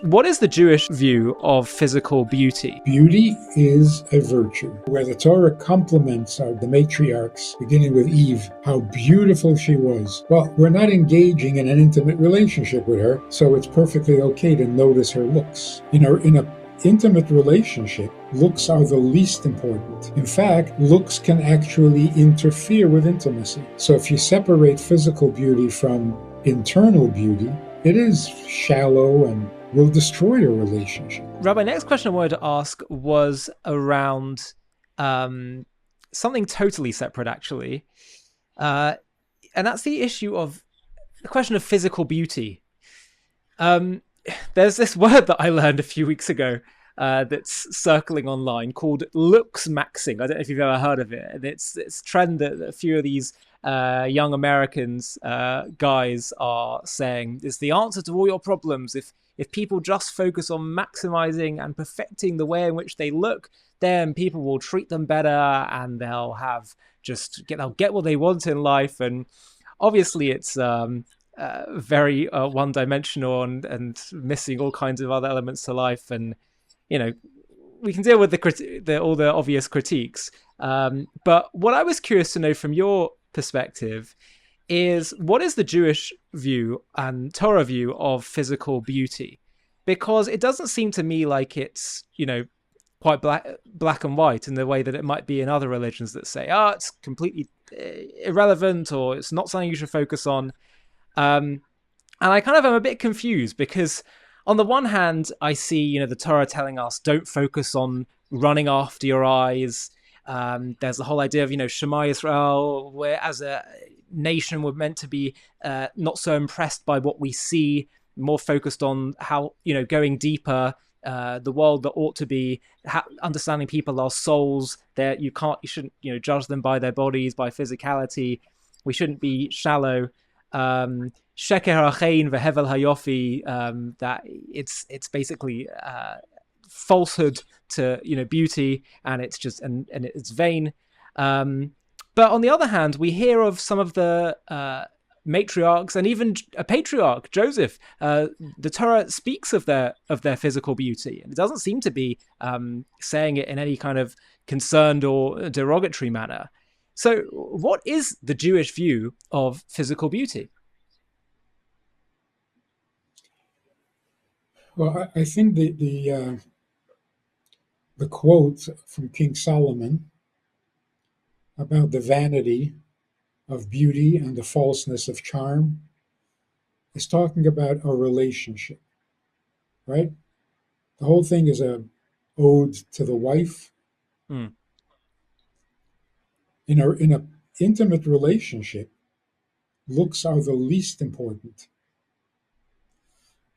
What is the Jewish view of physical beauty? Beauty is a virtue. Where the Torah compliments the matriarchs, beginning with Eve, how beautiful she was. Well, we're not engaging in an intimate relationship with her, so it's perfectly okay to notice her looks. In an intimate relationship, looks are the least important. In fact, looks can actually interfere with intimacy. So if you separate physical beauty from internal beauty, it is shallow and will destroy a relationship. Rabbi, next question I wanted to ask was around something totally separate, actually. And that's the issue of the question of physical beauty. There's this word that I learned a few weeks ago that's circling online called looks maxing. I don't know if you've ever heard of it. And it's a trend that a few of these young Americans guys are saying is the answer to all your problems. If people just focus on maximizing and perfecting the way in which they look, then people will treat them better and they'll get what they want in life. And obviously it's very one-dimensional and missing all kinds of other elements to life. And, you know, we can deal with all the obvious critiques. But what I was curious to know from your perspective is, what is the Jewish view and Torah view of physical beauty? Because it doesn't seem to me like it's, quite black and white in the way that it might be in other religions that say, it's completely irrelevant or it's not something you should focus on. And I kind of am a bit confused because on the one hand, I see, the Torah telling us don't focus on running after your eyes. There's the whole idea of, Shema Yisrael, where as a nation we're meant to be not so impressed by what we see, more focused on how, going deeper, the world that ought to be, understanding people are souls. You shouldn't, judge them by their bodies, by physicality. We shouldn't be shallow. Sheker hachein vehevel hayofi, that it's basically falsehood to beauty, and it's just and it's vain. But on the other hand, we hear of some of the matriarchs and even a patriarch, Joseph. The Torah speaks of their physical beauty, and it doesn't seem to be saying it in any kind of concerned or derogatory manner. So, what is the Jewish view of physical beauty? Well, I think the quote from King Solomon about the vanity of beauty and the falseness of charm is talking about a relationship, right? The whole thing is a ode to the wife. Mm. In a intimate relationship, looks are the least important.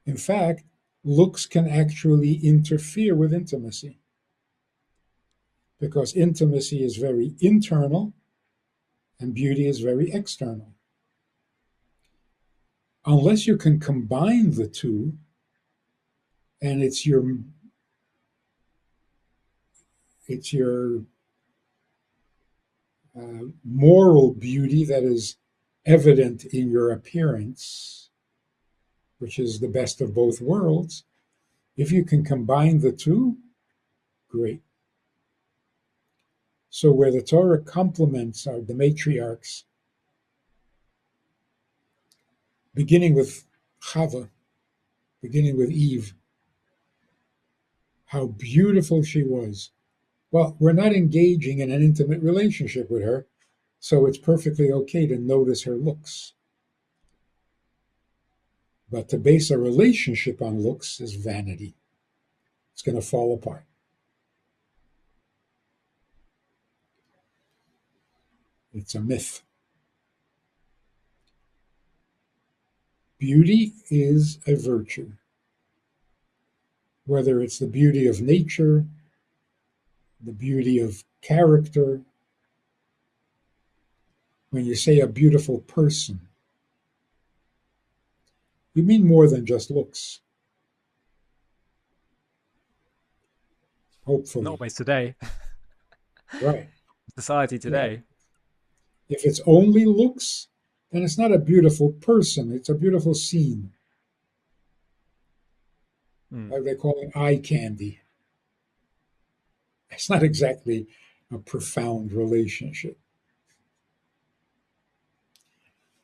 In fact, looks can actually interfere with intimacy, because intimacy is very internal and beauty is very external. Unless you can combine the two, and it's your moral beauty that is evident in your appearance, which is the best of both worlds. If you can combine the two, great. So where the Torah compliments the matriarchs, beginning with Chava, beginning with Eve, how beautiful she was. Well, we're not engaging in an intimate relationship with her, so it's perfectly okay to notice her looks. But to base a relationship on looks is vanity. It's going to fall apart. It's a myth. Beauty is a virtue. Whether it's the beauty of nature, the beauty of character. When you say a beautiful person, you mean more than just looks. Hopefully. Not always today. Right. Society today. Yeah. If it's only looks, then it's not a beautiful person, it's a beautiful scene. Mm. They call it eye candy. It's not exactly a profound relationship.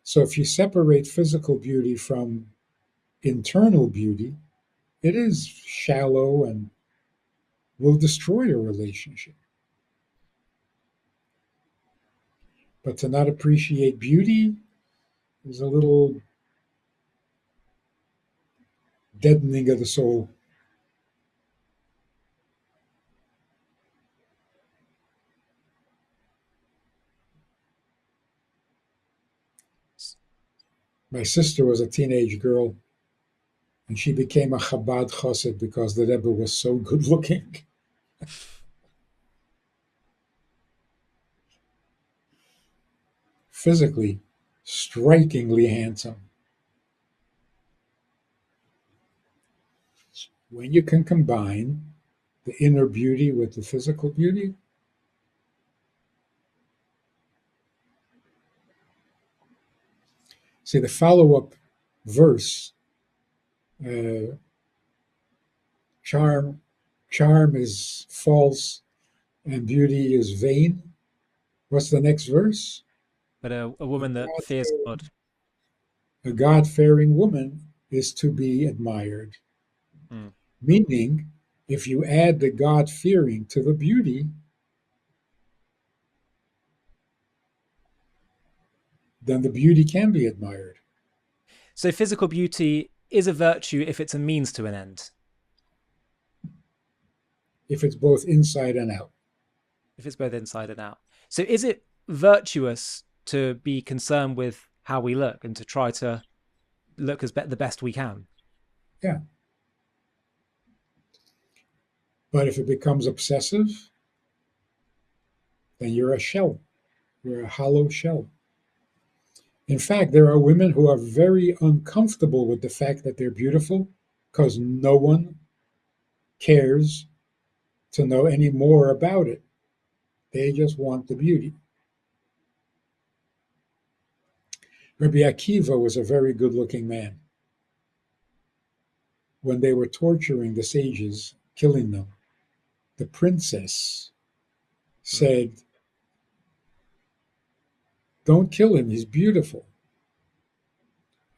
So if you separate physical beauty from internal beauty, it is shallow and will destroy a relationship. But to not appreciate beauty is a little deadening of the soul. My sister was a teenage girl, and she became a Chabad chassid because the Rebbe was so good looking. Physically, strikingly handsome. When you can combine the inner beauty with the physical beauty, see the follow-up verse, uh, charm is false and beauty is vain. What's the next verse? But a woman that fears God. A God-fearing woman is to be admired. Mm. Meaning, if you add the God-fearing to the beauty, then the beauty can be admired. So physical beauty is a virtue if it's a means to an end. If it's both inside and out. If it's both inside and out. So is it virtuous to be concerned with how we look and to try to look as the best we can? Yeah. But if it becomes obsessive, then you're a shell. You're a hollow shell. In fact, there are women who are very uncomfortable with the fact that they're beautiful because no one cares to know any more about it. They just want the beauty. Rabbi Akiva was a very good-looking man. When they were torturing the sages, killing them, the princess said, "Don't kill him, he's beautiful."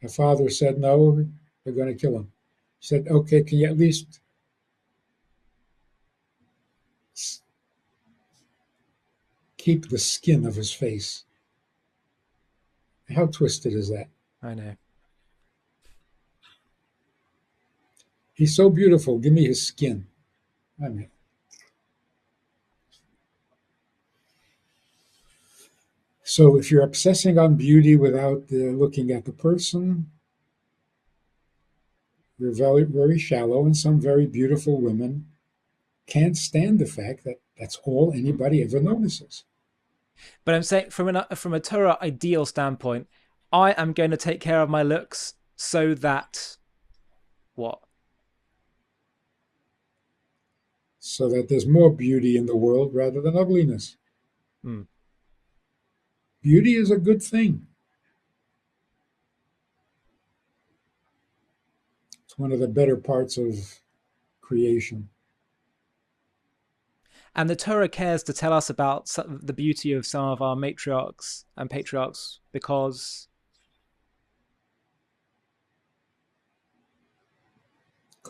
Her father said, "No, we're going to kill him." She said, "Okay, can you at least keep the skin of his face?" How twisted is that? I know. He's so beautiful, give me his skin. I mean, so if you're obsessing on beauty without looking at the person, you're very, very shallow, and some very beautiful women can't stand the fact that that's all anybody ever notices. But I'm saying from a Torah ideal standpoint, I am going to take care of my looks so that what? So that there's more beauty in the world rather than ugliness. Mm. Beauty is a good thing. It's one of the better parts of creation. And the Torah cares to tell us about the beauty of some of our matriarchs and patriarchs because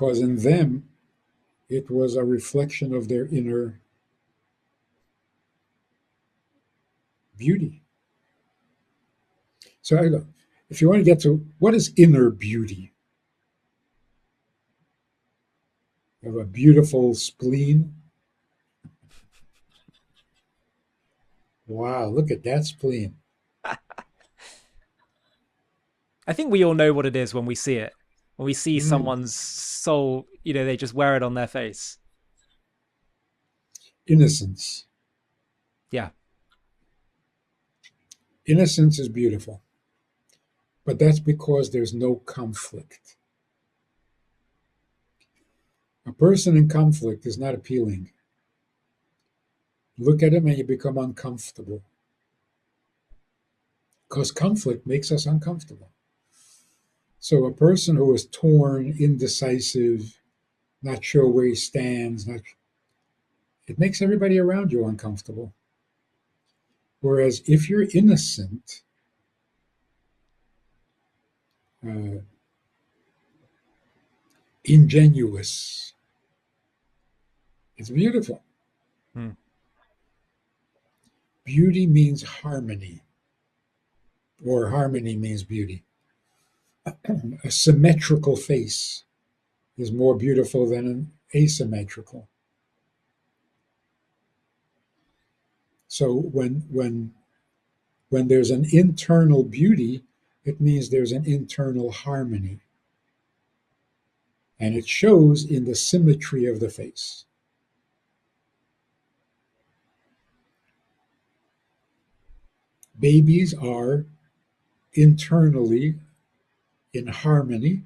In them, it was a reflection of their inner beauty. So if you want to get to what is inner beauty, you have a beautiful spleen. Wow, look at that spleen. I think we all know what it is when we see it. When we see someone's soul, they just wear it on their face. Innocence. Yeah. Innocence is beautiful. But that's because there's no conflict. A person in conflict is not appealing. Look at him and you become uncomfortable. Because conflict makes us uncomfortable. So a person who is torn, indecisive, not sure where he stands. It makes everybody around you uncomfortable. Whereas if you're innocent, uh, ingenuous, it's beautiful. Hmm. Beauty means harmony, or harmony means beauty. A symmetrical face is more beautiful than an asymmetrical. So when there's an internal beauty, it means there's an internal harmony. And it shows in the symmetry of the face. Babies are internally in harmony.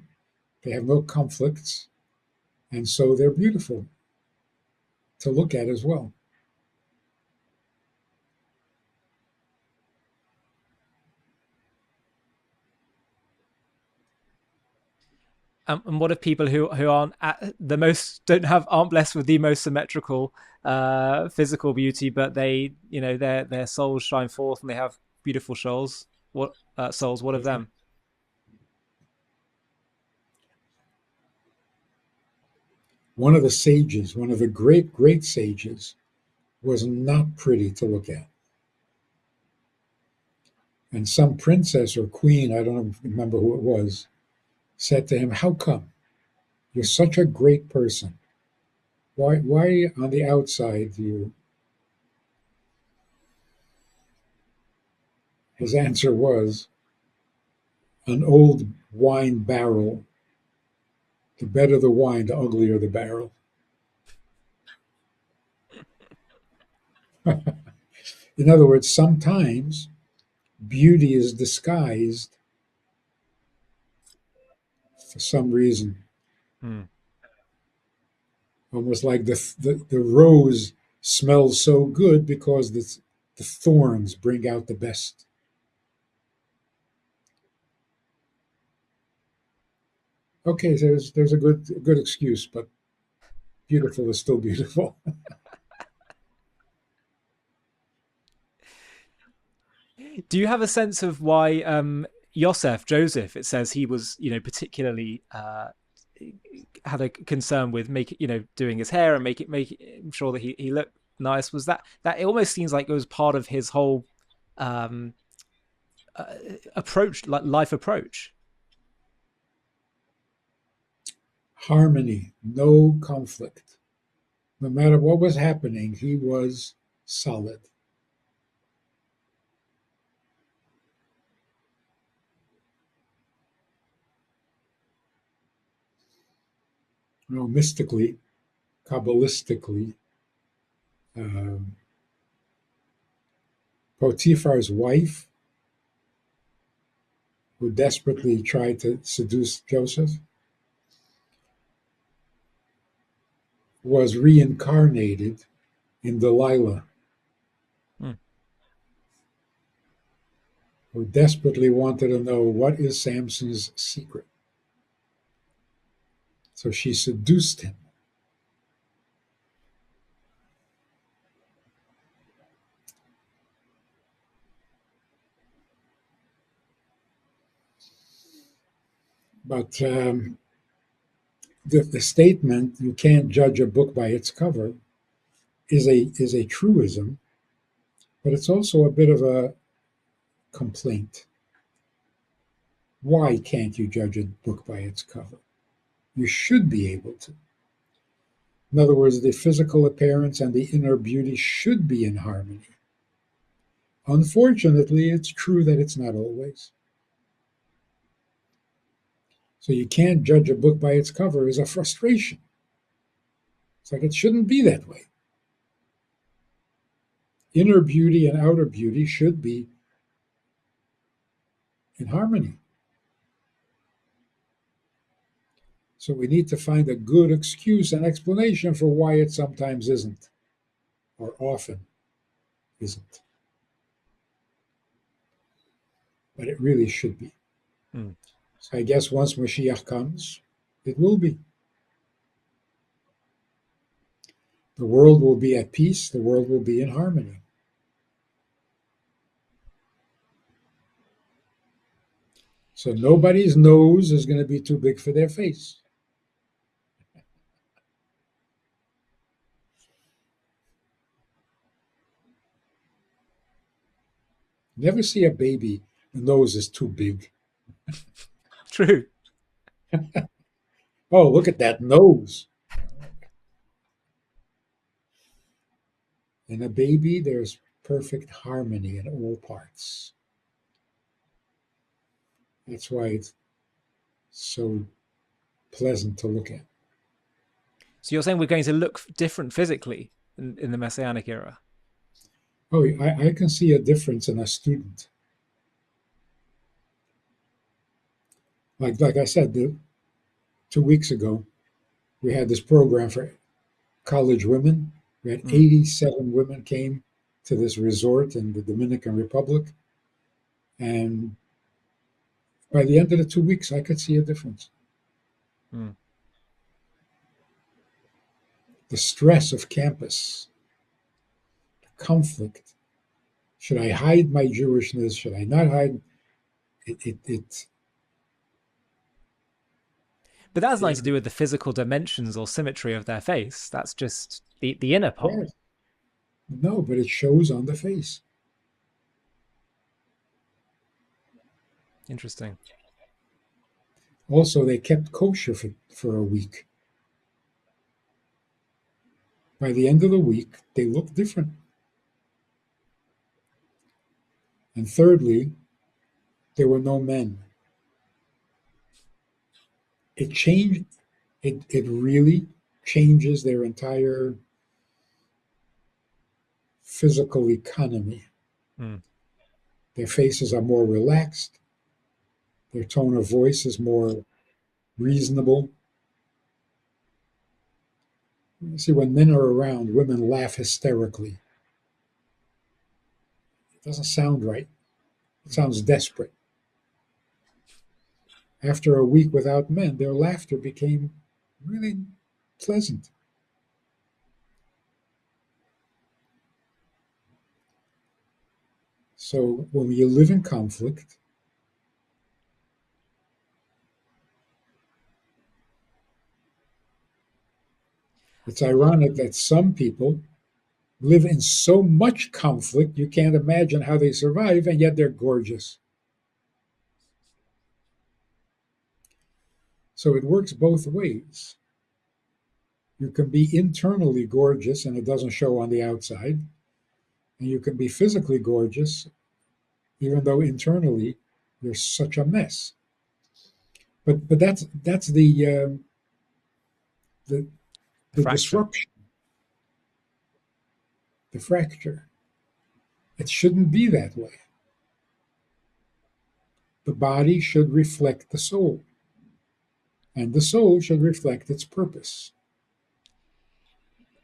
They have no conflicts. And so they're beautiful to look at as well. And what of people who aren't at the most, aren't blessed with the most symmetrical physical beauty, but they, their souls shine forth and they have beautiful souls. What souls? What of them? One of the sages, one of the great, great sages, was not pretty to look at. And some princess or queen, I don't remember who it was, said to him, "How come? You're such a great person. Why on the outside do you?" His answer was, "An old wine barrel. The better the wine, the uglier the barrel." In other words, sometimes beauty is disguised for some reason. Hmm. Almost like the rose smells so good because the thorns bring out the best. Okay, so there's a good excuse, but beautiful is still beautiful. Do you have a sense of why Joseph, it says he was, particularly had a concern with doing his hair and making sure that he looked nice? Was that it almost seems like it was part of his whole um, approach, like life approach? Harmony, no conflict. No matter what was happening, he was solid. Mystically, Kabbalistically, um, Potiphar's wife, who desperately tried to seduce Joseph, was reincarnated in Delilah, Hmm. who desperately wanted to know what is Samson's secret. So she seduced him. But the statement, "You can't judge a book by its cover," is a truism, but it's also a bit of a complaint. Why can't you judge a book by its cover? You should be able to. In other words, the physical appearance and the inner beauty should be in harmony. Unfortunately, it's true that it's not always. So you can't judge a book by its cover is a frustration. It's like it shouldn't be that way. Inner beauty and outer beauty should be in harmony. So we need to find a good excuse and explanation for why it sometimes isn't, or often isn't. But it really should be. Hmm. So I guess once Mashiach comes, it will be. The world will be at peace. The world will be in harmony. So nobody's nose is going to be too big for their face. Never see a baby, the nose is too big. True. Oh, look at that nose. In a baby, there's perfect harmony in all parts. That's why it's so pleasant to look at. So you're saying we're going to look different physically in the Messianic era? Oh, I can see a difference in a student. Like I said, 2 weeks ago, we had this program for college women. We had 87 women came to this resort in the Dominican Republic. And by the end of the 2 weeks, I could see a difference. The stress of campus, the conflict. Should I hide my Jewishness? Should I not hide it? But that has nothing to do with the physical dimensions or symmetry of their face. That's just the inner part. Yes. No, but it shows on the face. Interesting. Also, they kept kosher for a week. By the end of the week, they looked different. And thirdly, there were no men. It changed. It really changes their entire physical economy. Their faces are more relaxed. Their tone of voice is more reasonable. You see, when men are around, women laugh hysterically. It doesn't sound right. It sounds desperate. After a week without men, their laughter became really pleasant. So when you live in conflict, it's ironic that some people live in so much conflict you can't imagine how they survive, and yet they're gorgeous. So it works both ways. You can be internally gorgeous and it doesn't show on the outside, and you can be physically gorgeous even though internally you're such a mess. But that's the disruption, the fracture. It shouldn't be that way. The body should reflect the soul, and the soul should reflect its purpose.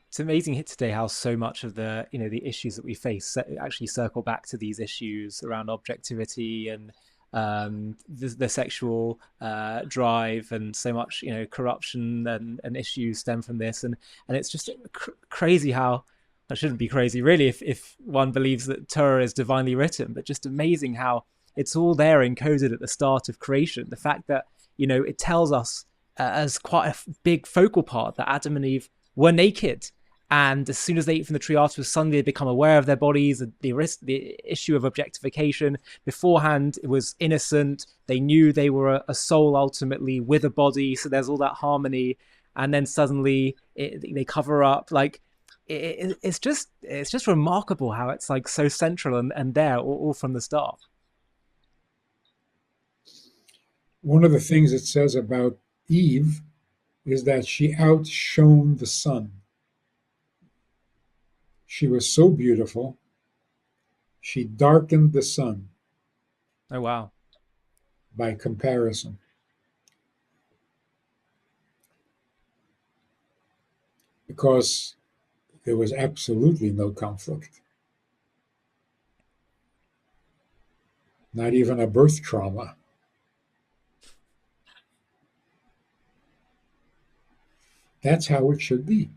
It's amazing today how so much of the the issues that we face actually circle back to these issues around objectivity and the sexual drive, and so much corruption and issues stem from this, and it's just crazy how that shouldn't be crazy really if one believes that Torah is divinely written, but just amazing how it's all there encoded at the start of creation. The fact that it tells us as quite a big focal part that Adam and Eve were naked. And as soon as they eat from the tree afterwards, suddenly they become aware of their bodies. The issue of objectification. Beforehand, it was innocent. They knew they were a soul ultimately with a body. So there's all that harmony. And then suddenly they cover up. Like it's just remarkable how it's like so central and there all from the start. One of the things it says about Eve is that she outshone the sun. She was so beautiful, she darkened the sun. Oh, wow. By comparison. Because there was absolutely no conflict. Not even a birth trauma. That's how it should be.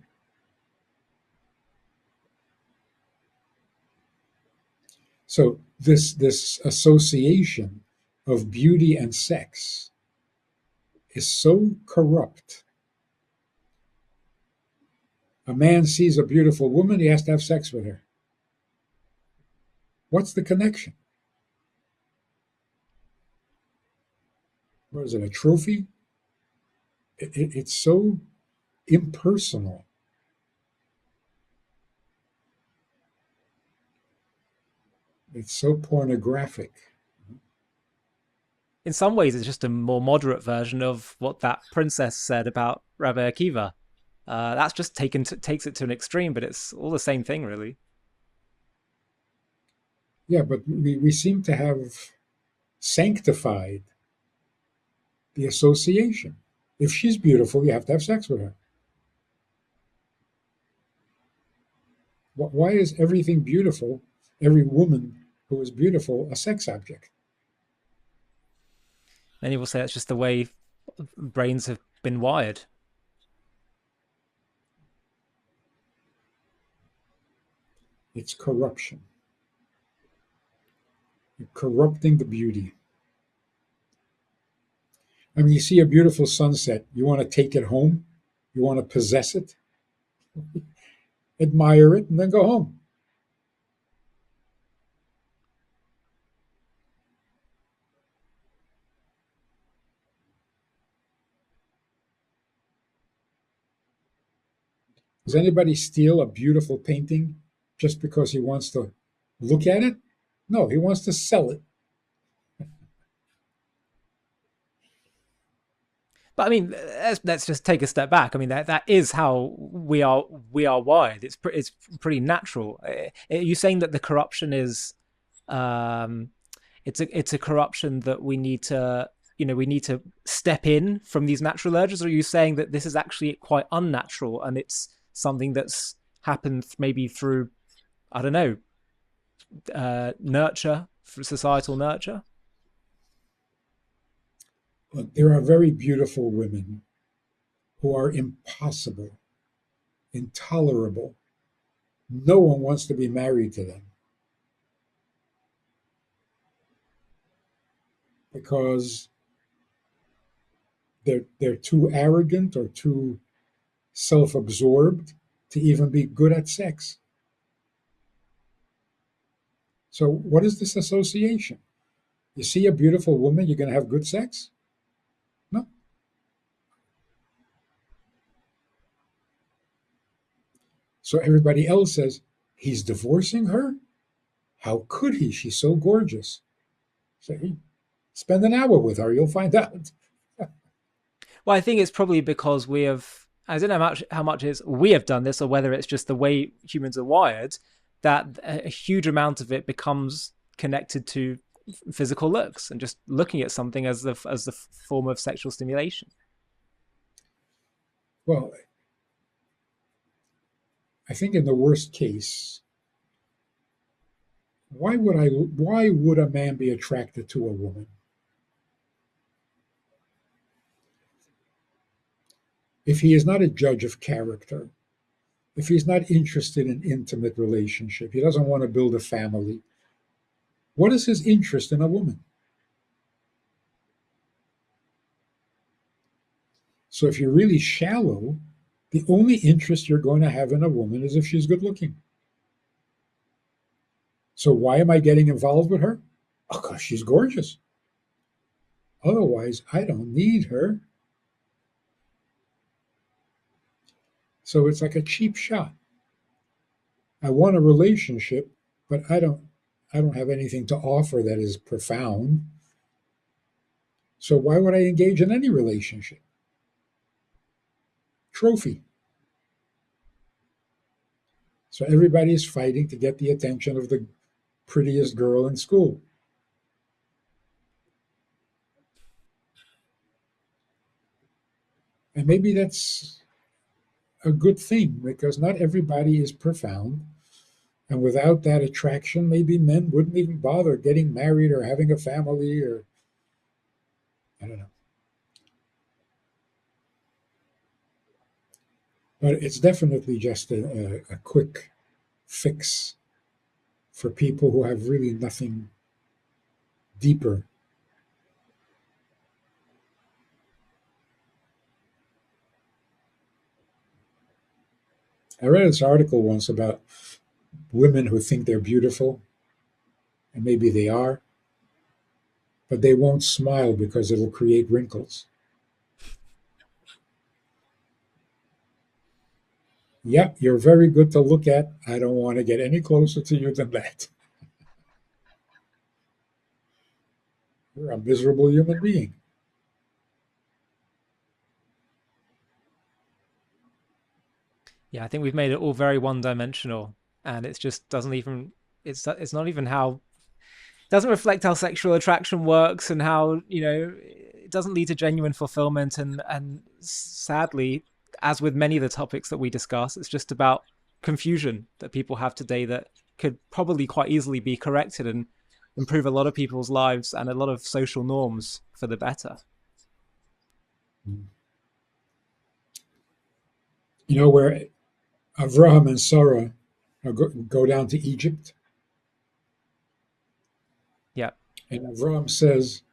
So this association of beauty and sex is so corrupt. A man sees a beautiful woman, he has to have sex with her. What's the connection? What is it, a trophy? It's so impersonal. It's so pornographic. In some ways, it's just a more moderate version of what that princess said about Rabbi Akiva. That's just takes it to an extreme, but it's all the same thing, really. Yeah, but we seem to have sanctified the association. If she's beautiful, you have to have sex with her. Why is everything beautiful, every woman who is beautiful, a sex object? Many will say it's just the way brains have been wired. It's corruption. You're corrupting the beauty. I mean, you see a beautiful sunset, you want to take it home, you want to possess it, admire it, and then go home. Does anybody steal a beautiful painting just because he wants to look at it? No, he wants to sell it. But I mean, let's just take a step back. I mean, that is how we are wired. It's pretty natural. Are you saying that the corruption is, um, it's a corruption that we need to, we need to step in from these natural urges, or are you saying that this is actually quite unnatural and it's something that's happened maybe through, I don't know, nurture, through societal nurture? Look, there are very beautiful women who are impossible, intolerable. No one wants to be married to them because they're too arrogant or too self-absorbed to even be good at sex. So what is this association? You see a beautiful woman, you're going to have good sex? No. So everybody else says, he's divorcing her? How could he? She's so gorgeous. Say, spend an hour with her, you'll find out. Well, I think it's probably because we have, I don't know how much is we have done this or whether it's just the way humans are wired, that a huge amount of it becomes connected to physical looks and just looking at something as the form of sexual stimulation. Well, I think in the worst case, why would a man be attracted to a woman? If he is not a judge of character, if he's not interested in intimate relationship, he doesn't want to build a family, what is his interest in a woman? So if you're really shallow, the only interest you're going to have in a woman is if she's good looking. So why am I getting involved with her? Oh, because she's gorgeous. Otherwise, I don't need her. So it's like a cheap shot. I want a relationship, but I don't have anything to offer that is profound. So why would I engage in any relationship? Trophy. So everybody is fighting to get the attention of the prettiest girl in school. And maybe that's a good thing because not everybody is profound. And without that attraction, maybe men wouldn't even bother getting married or having a family or I don't know. But it's definitely just a quick fix for people who have really nothing deeper. I read this article once about women who think they're beautiful, and maybe they are, but they won't smile because it'll create wrinkles. Yep, you're very good to look at. I don't want to get any closer to you than that. You're a miserable human being. Yeah, I think we've made it all very one-dimensional, and it's just doesn't even it's not even how it doesn't reflect how sexual attraction works, and how it doesn't lead to genuine fulfillment, and sadly, as with many of the topics that we discuss, it's just about confusion that people have today that could probably quite easily be corrected and improve a lot of people's lives and a lot of social norms for the better. You know where Avraham and Sarah go down to Egypt, Yeah. and Avraham says,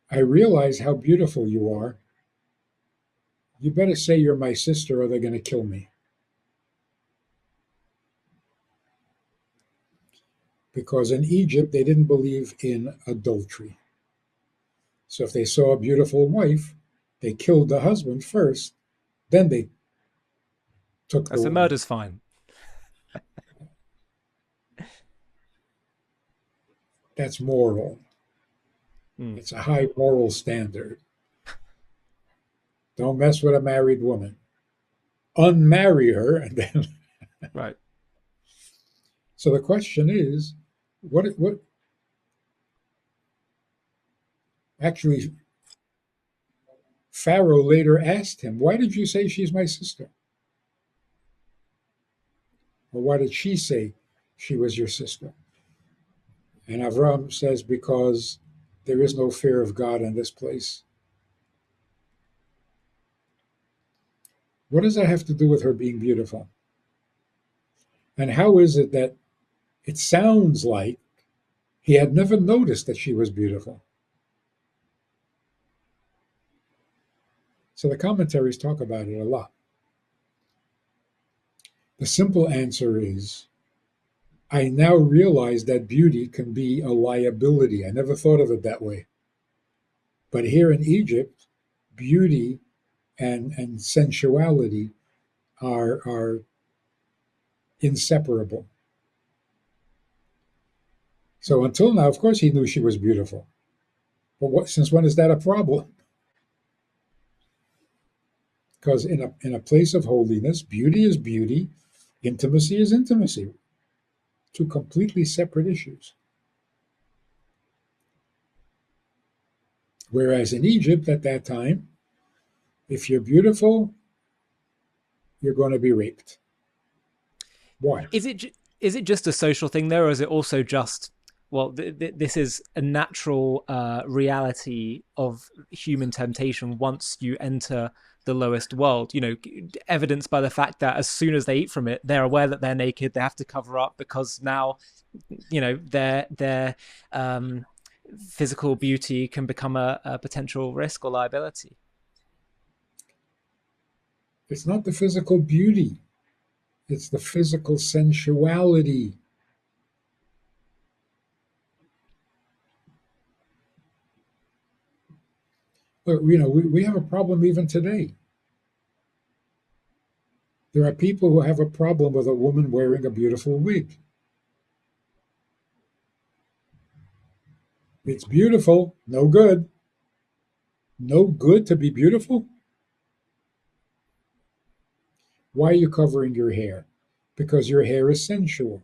I realize how beautiful you are. You better say you're my sister or they're going to kill me. Because in Egypt, they didn't believe in adultery. So if they saw a beautiful wife, they killed the husband first, then they took the That's a woman. murder's fine. That's moral. It's a high moral standard. Don't mess with a married woman. Unmarry her, and then. Right. So the question is, what actually Pharaoh later asked him, why did you say she's my sister? Or why did she say she was your sister? And Avram says, because there is no fear of God in this place. What does that have to do with her being beautiful? And how is it that it sounds like he had never noticed that she was beautiful? So the commentaries talk about it a lot. The simple answer is, I now realize that beauty can be a liability. I never thought of it that way. But here in Egypt, beauty and sensuality are inseparable. So until now, of course, he knew she was beautiful. But since when is that a problem? Because in a place of holiness, beauty is beauty, intimacy is intimacy. Two completely separate issues. Whereas in Egypt at that time, if you're beautiful, you're going to be raped. Why? Is it just a social thing there, or is it also just, well, this is a natural reality of human temptation once you enter the lowest world? Evidenced by the fact that as soon as they eat from it, they're aware that they're naked. They have to cover up because now, their physical beauty can become a potential risk or liability. It's not the physical beauty. It's the physical sensuality. But, we have a problem even today. There are people who have a problem with a woman wearing a beautiful wig. It's beautiful, no good. No good to be beautiful? Why are you covering your hair? Because your hair is sensual.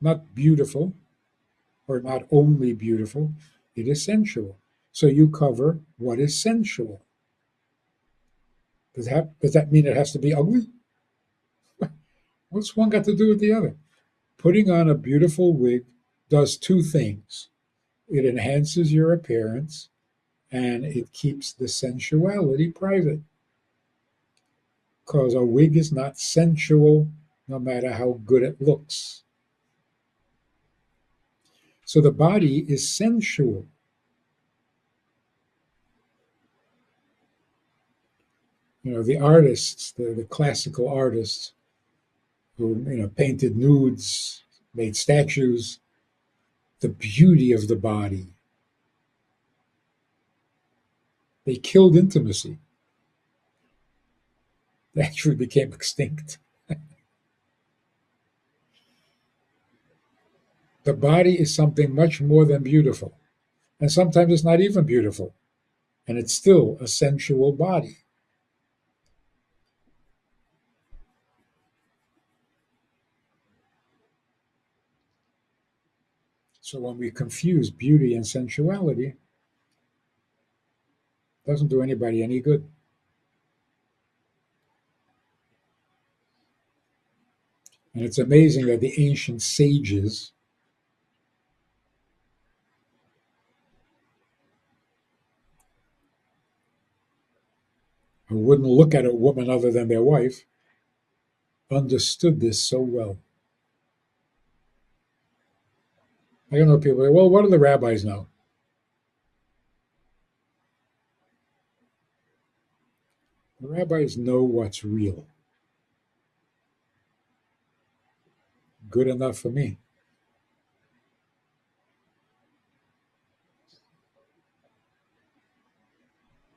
Not beautiful, or not only beautiful, it is sensual. So you cover what is sensual. Does that mean it has to be ugly? What's one got to do with the other? Putting on a beautiful wig does two things. It enhances your appearance, and it keeps the sensuality private. because a wig is not sensual no matter how good it looks. So the body is sensual. The artists, the classical artists who painted nudes, made statues, the beauty of the body. They killed intimacy. They actually became extinct. The body is something much more than beautiful. And sometimes it's not even beautiful. And it's still a sensual body. So when we confuse beauty and sensuality, it doesn't do anybody any good. And it's amazing that the ancient sages who wouldn't look at a woman other than their wife understood this so well. I don't know, people say, well, what do the rabbis know? The rabbis know what's real. Good enough for me.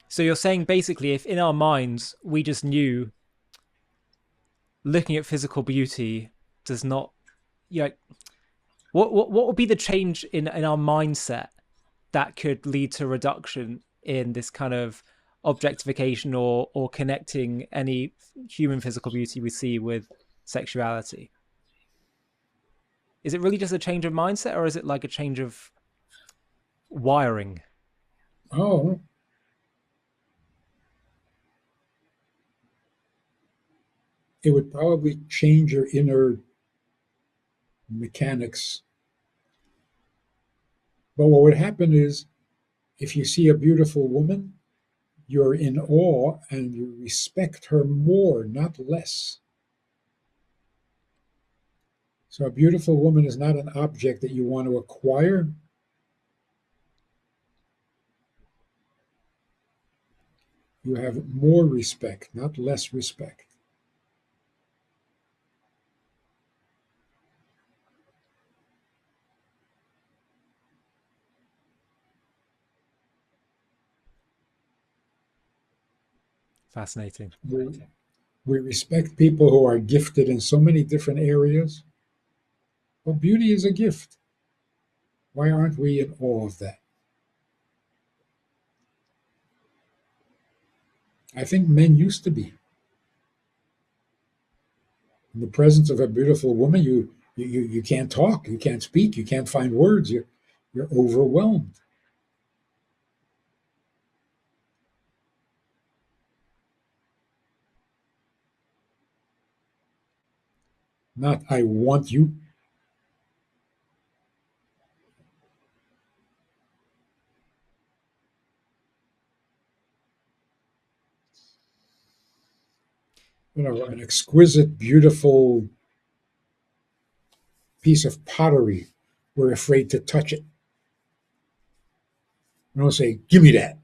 So you're saying basically if in our minds we just knew looking at physical beauty does not, what would be the change in our mindset that could lead to reduction in this kind of objectification or connecting any human physical beauty we see with sexuality? Is it really just a change of mindset, or is it like a change of wiring? Oh, it would probably change your inner mechanics. But what would happen is, if you see a beautiful woman, you're in awe and you respect her more, not less. So a beautiful woman is not an object that you want to acquire. You have more respect, not less respect. Fascinating. We respect people who are gifted in so many different areas. Well, beauty is a gift. Why aren't we in awe of that? I think men used to be. In the presence of a beautiful woman, you can't talk, you can't speak, you can't find words. You're overwhelmed. Not, I want you. An exquisite, beautiful piece of pottery. We're afraid to touch it. We don't say, give me that.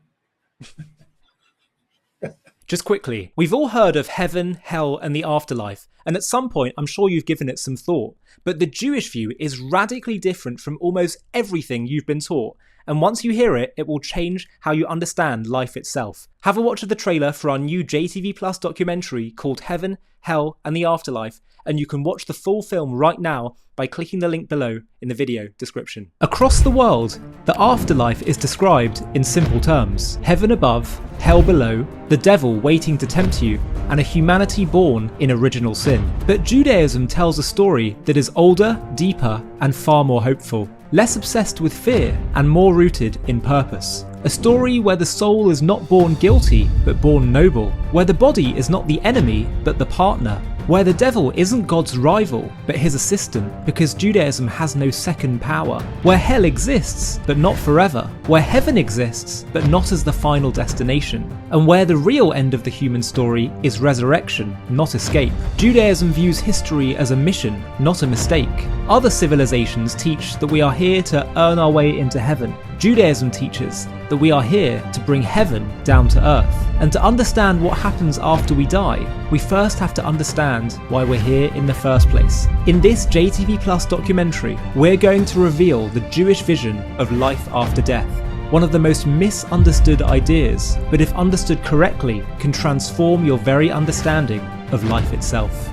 Just quickly, we've all heard of heaven, hell, and the afterlife, and at some point I'm sure you've given it some thought. But the Jewish view is radically different from almost everything you've been taught, and once you hear it, it will change how you understand life itself. Have a watch of the trailer for our new JTV Plus documentary called Heaven, Hell, and the Afterlife, and you can watch the full film right now by clicking the link below in the video description. Across the world, the afterlife is described in simple terms. Heaven above, hell below, the devil waiting to tempt you, and a humanity born in original sin. But Judaism tells a story that is older, deeper, and far more hopeful. Less obsessed with fear and more rooted in purpose. A story where the soul is not born guilty, but born noble. Where the body is not the enemy, but the partner. where the devil isn't God's rival, but his assistant, because Judaism has no second power, where hell exists, but not forever, where heaven exists, but not as the final destination, and where the real end of the human story is resurrection, not escape. Judaism views history as a mission, not a mistake. Other civilizations teach that we are here to earn our way into heaven. Judaism teaches that we are here to bring heaven down to earth. And to understand what happens after we die, we first have to understand why we're here in the first place. In this JTV Plus documentary, we're going to reveal the Jewish vision of life after death. One of the most misunderstood ideas, but if understood correctly, can transform your very understanding of life itself.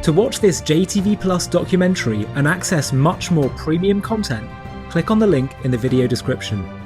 To watch this JTV Plus documentary and access much more premium content, click on the link in the video description.